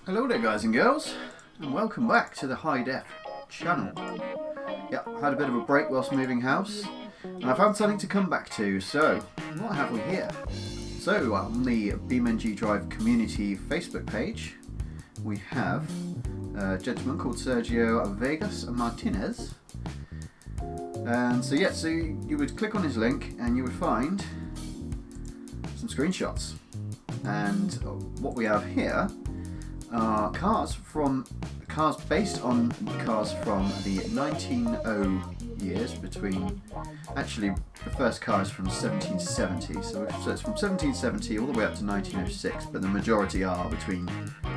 Hello there guys and girls, and welcome back to the HighDef channel. Yeah, I had a bit of a break whilst moving house, and I found something to come back to, so what have we here? So on the BeamNG.drive community Facebook page, we have a gentleman called Sergio Vegas Martinez. And so yeah, so you would click on his link and you would find some screenshots. And what we have here are cars based on cars from the 1900 years between, actually the first car is from 1770, so it's from 1770 all the way up to 1906, but the majority are between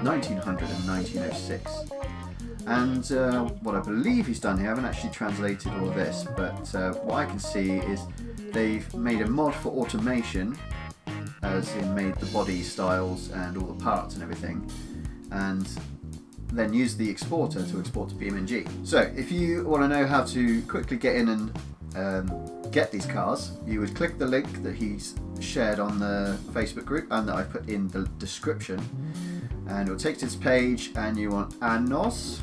1900 and 1906. And what I believe he's done here, I haven't actually translated all of this, but what I can see is they've made a mod for automation, as in made the body styles and all the parts and everything, and then use the exporter to export to BeamNG. So if you want to know how to quickly get in and get these cars, you would click the link that he's shared on the Facebook group and that I put in the description, and it will take to this page, and you want Anos,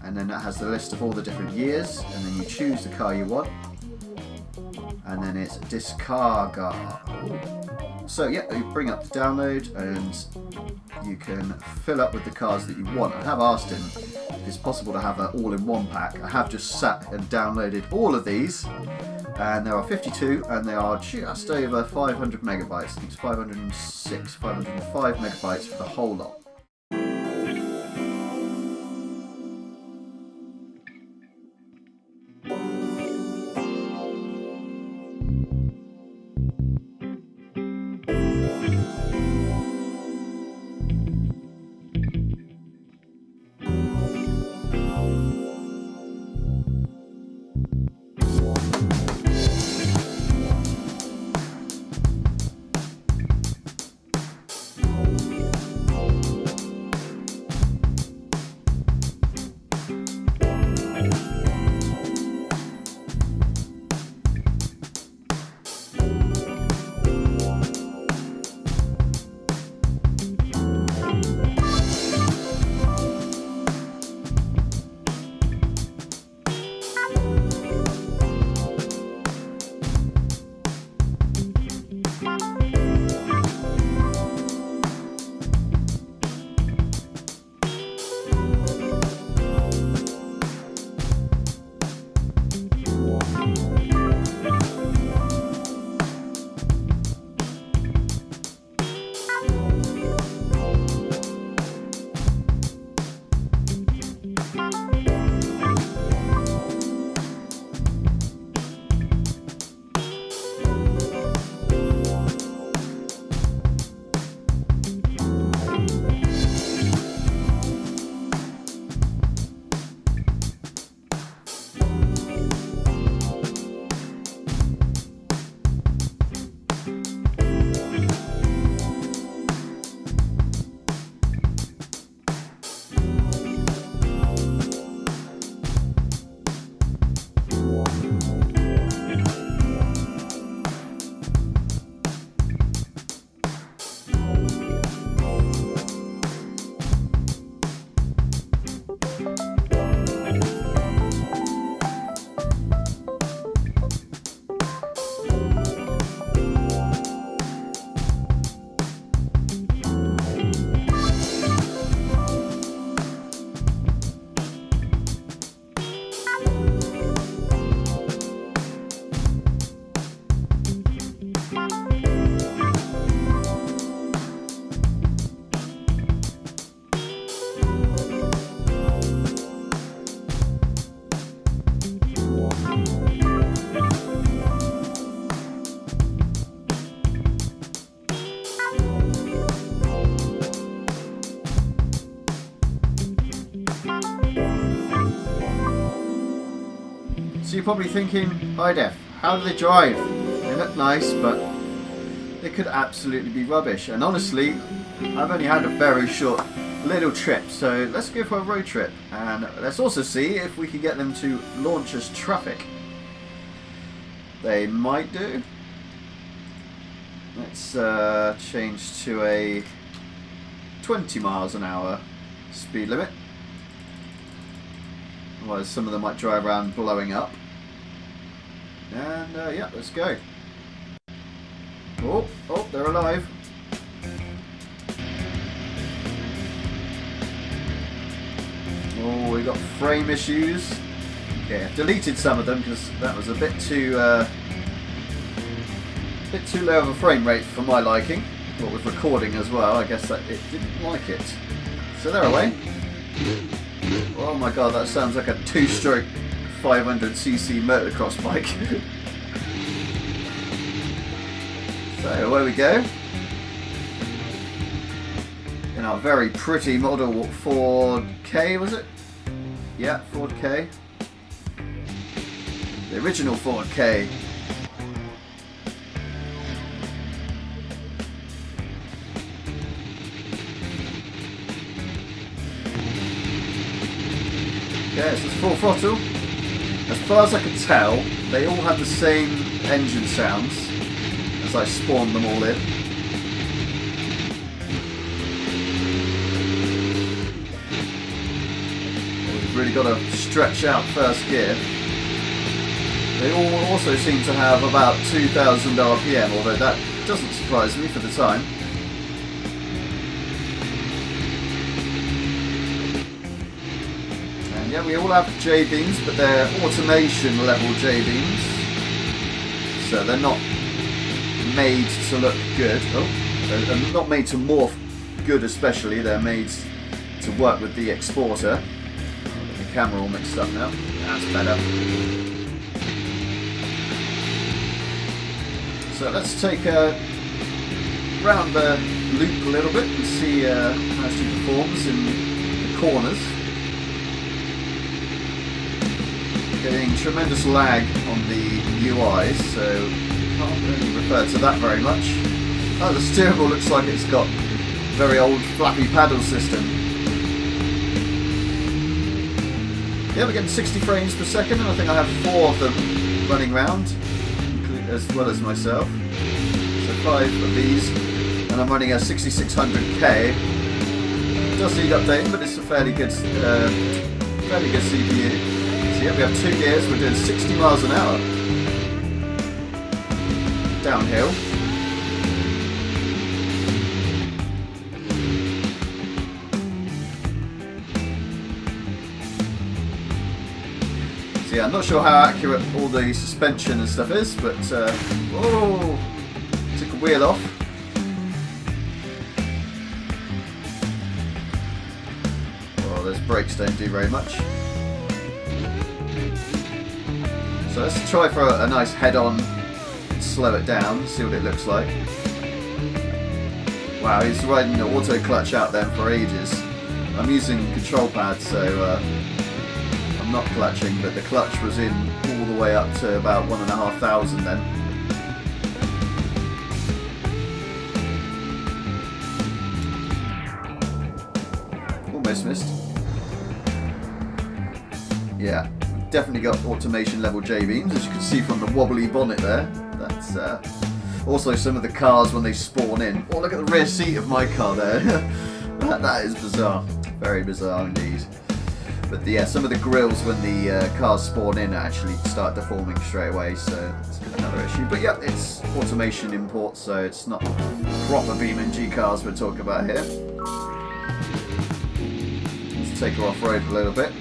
and then that has the list of all the different years, and then you choose the car you want, and then it's Discarga. So yeah, you bring up the download and you can fill up with the cars that you want. I have asked him if it's possible to have an all-in-one pack. I have just sat and downloaded all of these, and there are 52 and they are just over 500 megabytes. I think it's 506, 505 megabytes for the whole lot. So you're probably thinking, HighDef, how do they drive? They look nice, but they could absolutely be rubbish. And honestly, I've only had a very short little trip, so let's go for a road trip. And let's also see if we can get them to launch as traffic. They might do. Let's change to a 20 miles an hour speed limit. Otherwise some of them might drive around blowing up. And yeah, let's go. Oh, they're alive. Oh, we got frame issues. Okay, I've deleted some of them because that was a bit too low of a frame rate for my liking. What with recording as well, I guess that it didn't like it. So they're away. Oh my god, that sounds like a 2-stroke 500cc motocross bike. So away we go. In our very pretty model Ford K, was it? Yeah, Ford K. The original Ford K. Yeah, so it's full throttle. As far as I can tell, they all have the same engine sounds as I spawned them all in. We've really got to stretch out first gear. They all also seem to have about 2,000 RPM, although that doesn't surprise me for the time. Yeah, we all have J-beams, but they're automation level J-beams, so they're not made to look good. Oh, they're not made to morph good especially, they're made to work with the exporter. I've got the camera all mixed up now. That's better. So let's take a round the loop a little bit and see how she performs in the corners. Getting tremendous lag on the UI, so can't really refer to that very much. Oh, the steering wheel looks like it's got a very old flappy paddle system. Yeah, we're getting 60 frames per second, and I think I have 4 of them running around, as well as myself. So 5 of these, and I'm running a 6600K. It does need updating, but it's a fairly good CPU. So yeah, we have 2 gears, we're doing 60 miles an hour. Downhill. So yeah, I'm not sure how accurate all the suspension and stuff is, but oh, took a wheel off. Well, those brakes don't do very much. So let's try for a nice head-on, slow it down, see what it looks like. Wow, he's riding the auto clutch out then for ages. I'm using control pad, so I'm not clutching, but the clutch was in all the way up to about 1,500 then. Almost missed. Yeah. Definitely got automation level J-beams, as you can see from the wobbly bonnet there. That's also some of the cars when they spawn in. Oh, look at the rear seat of my car there. that is bizarre. Very bizarre indeed. But yeah, some of the grills when the cars spawn in actually start deforming straight away, so that's another issue. But yeah, it's automation import, so it's not proper BeamNG cars we're talking about here. Let's take her off-road a little bit.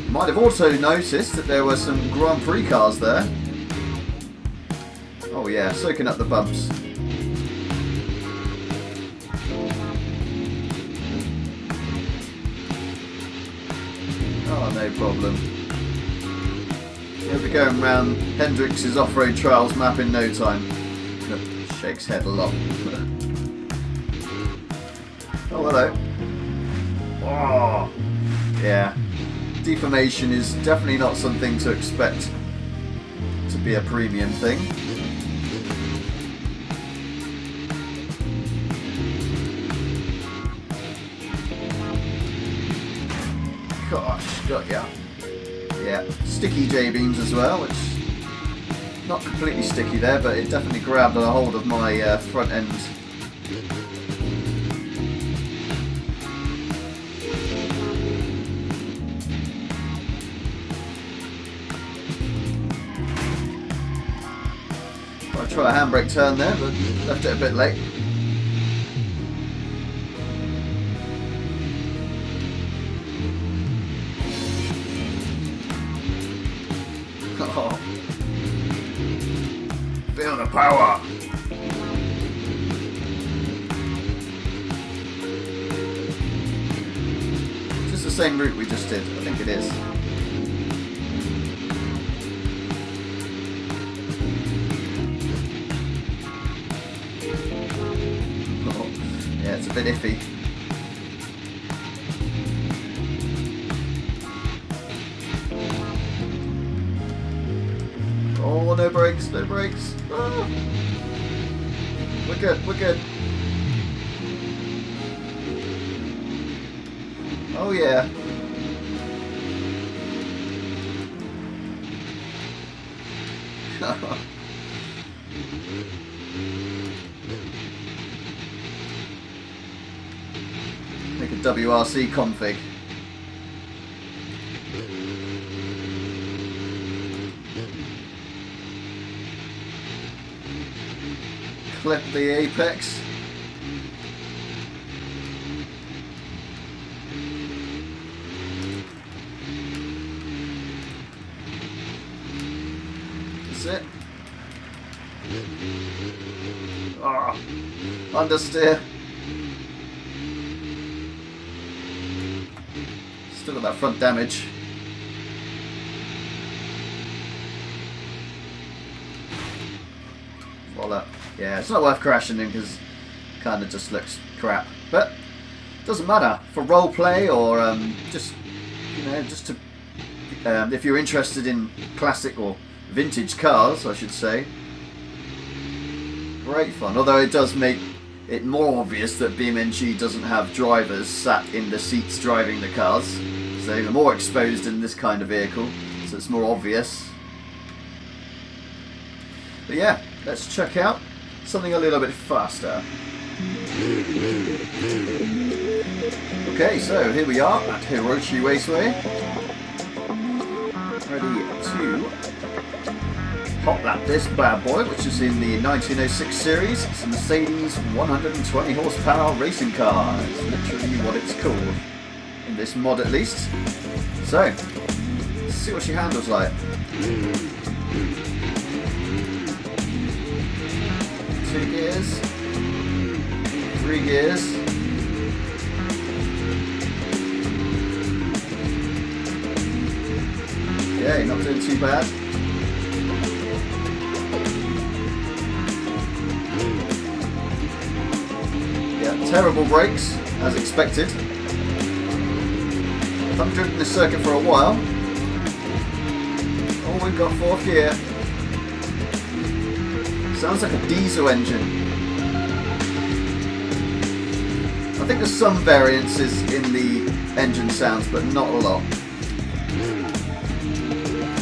Might have also noticed that there were some Grand Prix cars there. Oh yeah, soaking up the bumps. Oh, no problem. He'll be going around Hendrix's off-road trials map in no time. Shakes head a lot. Oh, hello. Oh, yeah. Deformation is definitely not something to expect to be a premium thing. Gosh, got ya. Yeah, sticky J-beams as well, which not completely sticky there, but it definitely grabbed a hold of my front end. Might try a handbrake turn there, but left it a bit late. Oh. Feel the power! Is this the same route we just did? I think it is. Oh. Yeah, it's a bit iffy. Oh, no brakes, no brakes. Oh. We're good, we're good. Oh yeah. Make a WRC config. Clip the apex. That's it. Oh, understeer. Still got that front damage. Voila. Yeah, it's not worth crashing in because it kind of just looks crap. But doesn't matter for role play or just just to if you're interested in classic or vintage cars, I should say. Great fun. Although it does make it more obvious that BeamNG doesn't have drivers sat in the seats driving the cars, so they're more exposed in this kind of vehicle, so it's more obvious. But yeah, let's check out something a little bit faster. Okay, so here we are at Hiroshi Raceway. Ready to hot lap this bad boy, which is in the 1906 series. It's a Mercedes 120 horsepower racing car. It's literally what it's called, in this mod at least. So, let's see what she handles like. 2 gears, 3 gears. Okay, not doing too bad. Yeah, terrible brakes, as expected. I've driven this circuit for a while. Oh, we've got 4th gear. Sounds like a diesel engine. I think there's some variances in the engine sounds, but not a lot.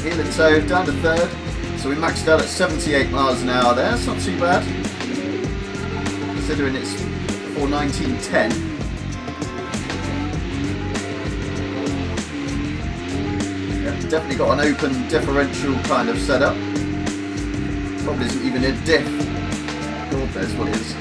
Heel and toe, down to 3rd. So we maxed out at 78 miles an hour there. That's not too bad, considering it's for 1910. Yeah, definitely got an open differential kind of setup. Probably isn't even a diff. God knows what it is.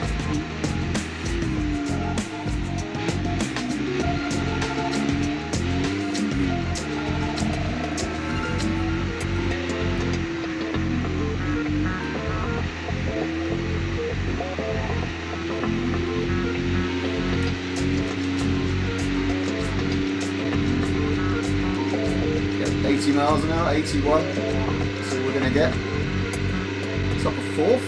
Get 80 miles an hour, 81. That's what we're going to get. Up a 4th.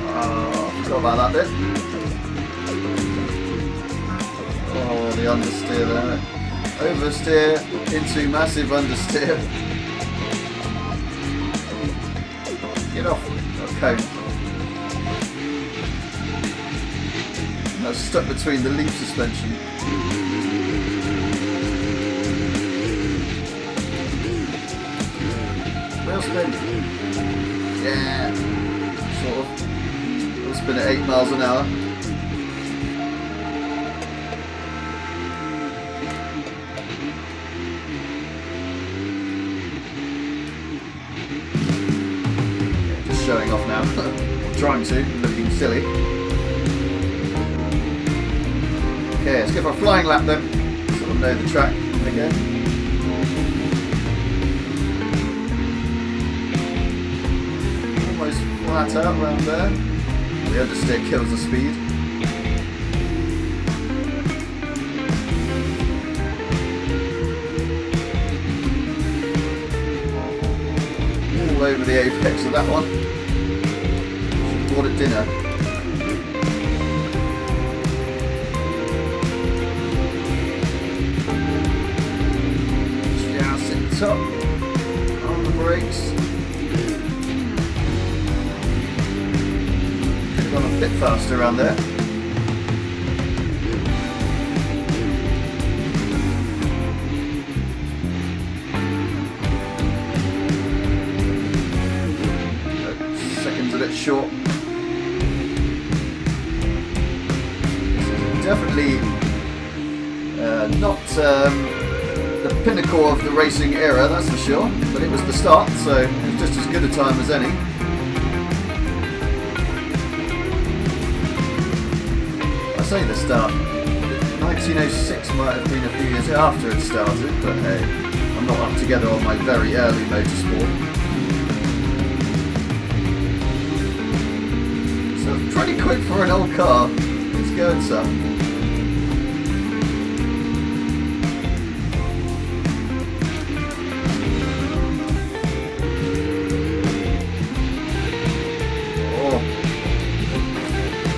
Oh, forgot about that bit. Oh, the understeer there. Oversteer into massive understeer. Get off. Okay. I was stuck between the leaf suspension. Wheel spin. Yeah. Sort of. Wheel spin at 8 miles an hour. showing off now. Trying to, looking silly. Okay, let's go for a flying lap then. So we'll know the track again. Almost flat out around there. The understeer kills the speed. All over the apex of that one. She bought it dinner. Just in the top. On the brakes. Gone a bit faster around there. Seconds a bit short. Definitely not the pinnacle of the racing era, that's for sure, but it was the start, so it was just as good a time as any. I say the start. 1906 might have been a few years after it started, but hey, I'm not up together on my very early motorsport. So pretty quick for an old car. It's going some.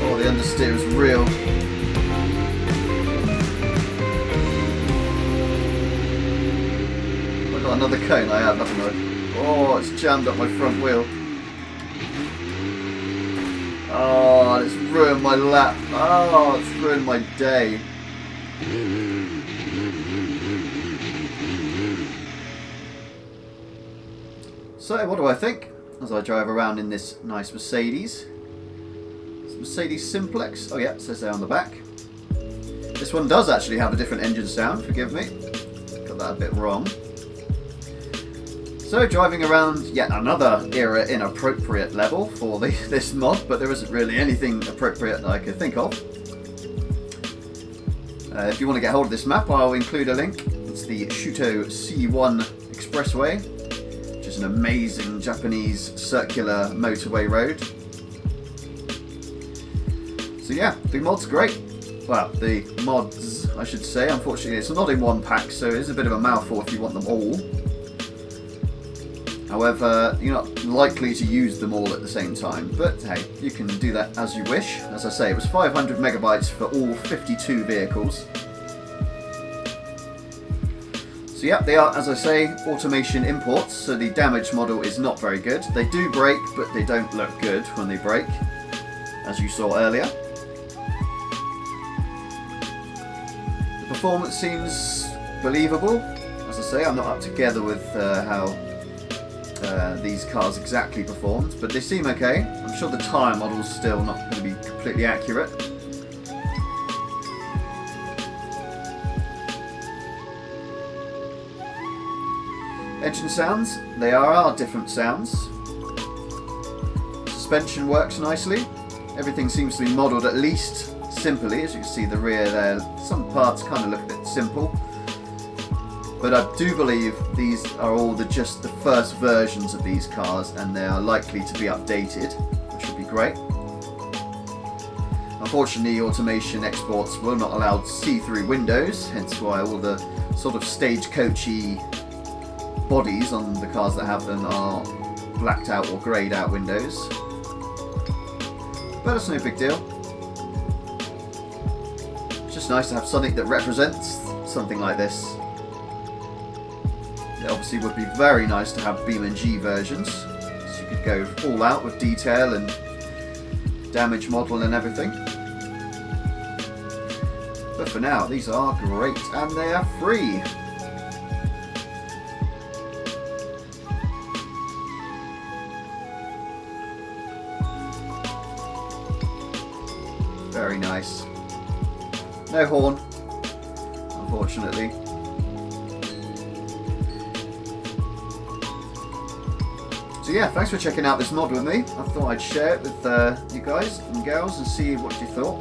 Oh, the understeer is real. Another cone I have, haven't I? Oh, it's jammed up my front wheel. Oh, it's ruined my lap. Oh, it's ruined my day. So, what do I think as I drive around in this nice Mercedes? It's Mercedes Simplex. Oh yeah, it says there on the back. This one does actually have a different engine sound, forgive me. Got that a bit wrong. So driving around yet another era inappropriate level for this mod, but there isn't really anything appropriate that I could think of. If you want to get hold of this map, I'll include a link. It's the Shuto C1 Expressway, which is an amazing Japanese circular motorway road. So yeah, the mod's great. Well, the mods, I should say. Unfortunately, it's not in one pack, so it is a bit of a mouthful if you want them all. However, you're not likely to use them all at the same time, but hey, you can do that as you wish. As I say, it was 500 megabytes for all 52 vehicles. So yeah, they are, as I say, automation imports, so the damaged model is not very good. They do break, but they don't look good when they break, as you saw earlier. The performance seems believable. As I say, I'm not up together with how these cars exactly performed, but they seem okay. I'm sure the tyre model's still not going to be completely accurate. Engine sounds, they are different sounds. Suspension works nicely. Everything seems to be modelled at least simply. As you can see, the rear there, some parts kind of look a bit simple. But I do believe these are all just the first versions of these cars, and they are likely to be updated, which would be great. Unfortunately, automation exports will not allow see-through windows, hence why all the sort of stagecoachy bodies on the cars that have them are blacked out or greyed out windows. But it's no big deal. It's just nice to have something that represents something like this. It obviously would be very nice to have BeamNG versions, so you could go all out with detail and damage model and everything. But for now, these are great, and they are free. Very nice. No horn, unfortunately. So yeah, thanks for checking out this mod with me. I thought I'd share it with you guys and girls and see what you thought.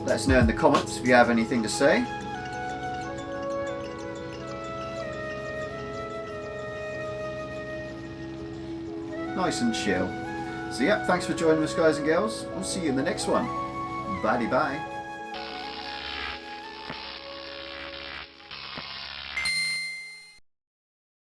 Let us know in the comments if you have anything to say. Nice and chill. So yeah, thanks for joining us guys and girls. We'll see you in the next one. Bye bye.